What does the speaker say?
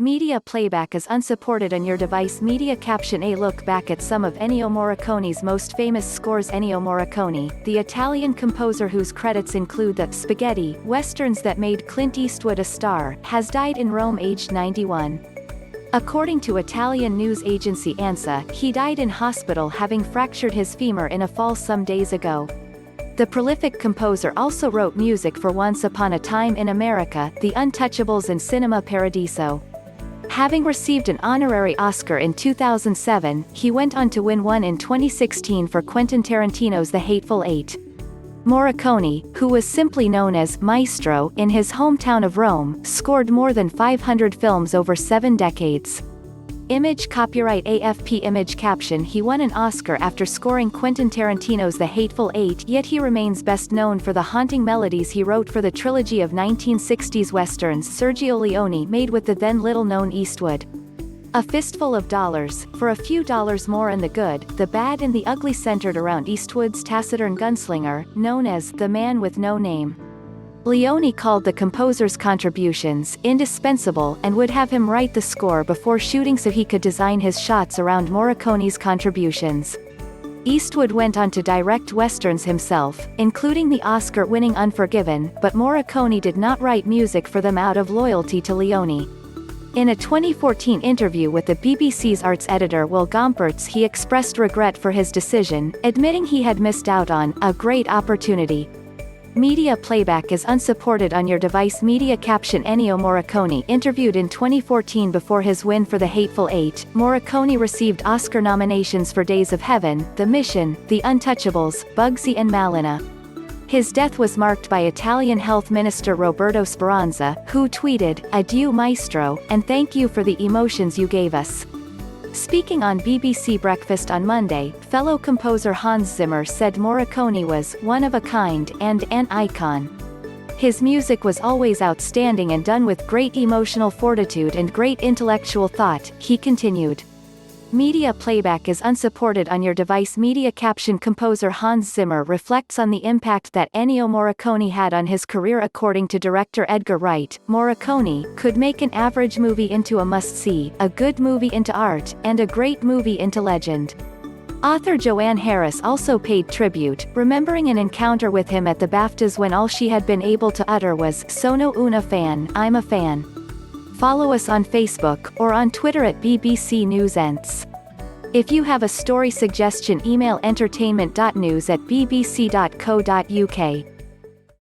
Media playback is unsupported on your device. Media caption. A look back at some of Ennio Morricone's most famous scores. Ennio Morricone, the Italian composer whose credits include the spaghetti westerns that made Clint Eastwood a star, has died in Rome aged 91. According to Italian news agency ANSA, he died in hospital having fractured his femur in a fall some days ago. The prolific composer also wrote music for Once Upon a Time in America, The Untouchables and Cinema Paradiso. Having received an honorary Oscar in 2007, he went on to win one in 2016 for Quentin Tarantino's The Hateful Eight. Morricone, who was simply known as Maestro in his hometown of Rome, scored more than 500 films over 7 decades. Image copyright AFP image caption. He won an Oscar after scoring Quentin Tarantino's The Hateful Eight, yet he remains best known for the haunting melodies he wrote for the trilogy of 1960s westerns Sergio Leone made with the then little-known Eastwood. A Fistful of Dollars, for a few dollars more, and The Good, the Bad and the Ugly centered around Eastwood's taciturn gunslinger, known as the Man with No Name. Leone called the composer's contributions indispensable and would have him write the score before shooting so he could design his shots around Morricone's contributions. Eastwood went on to direct westerns himself, including the Oscar-winning Unforgiven, but Morricone did not write music for them out of loyalty to Leone. In a 2014 interview with the BBC's arts editor Will Gompertz, he expressed regret for his decision, admitting he had missed out on a great opportunity. Media playback is unsupported on your device. Media caption. Ennio Morricone interviewed in 2014 before his win for The Hateful Eight. Morricone received Oscar nominations for Days of Heaven, The Mission, The Untouchables, Bugsy and Malina. His death was marked by Italian Health Minister Roberto Speranza, who tweeted, "Adieu Maestro, and thank you for the emotions you gave us." Speaking on BBC Breakfast on Monday, fellow composer Hans Zimmer said Morricone was one of a kind and an icon. His music was always outstanding and done with great emotional fortitude and great intellectual thought, he continued. Media playback is unsupported on your device. Media caption. Composer Hans Zimmer reflects on the impact that Ennio Morricone had on his career. According to director Edgar Wright, Morricone could make an average movie into a must-see, a good movie into art, and a great movie into legend. Author Joanne Harris also paid tribute, remembering an encounter with him at the BAFTAs when all she had been able to utter was "Sono una fan, I'm a fan." Follow us on Facebook, or on Twitter at BBC NewsEnts. If you have a story suggestion, email entertainment.news@bbc.co.uk.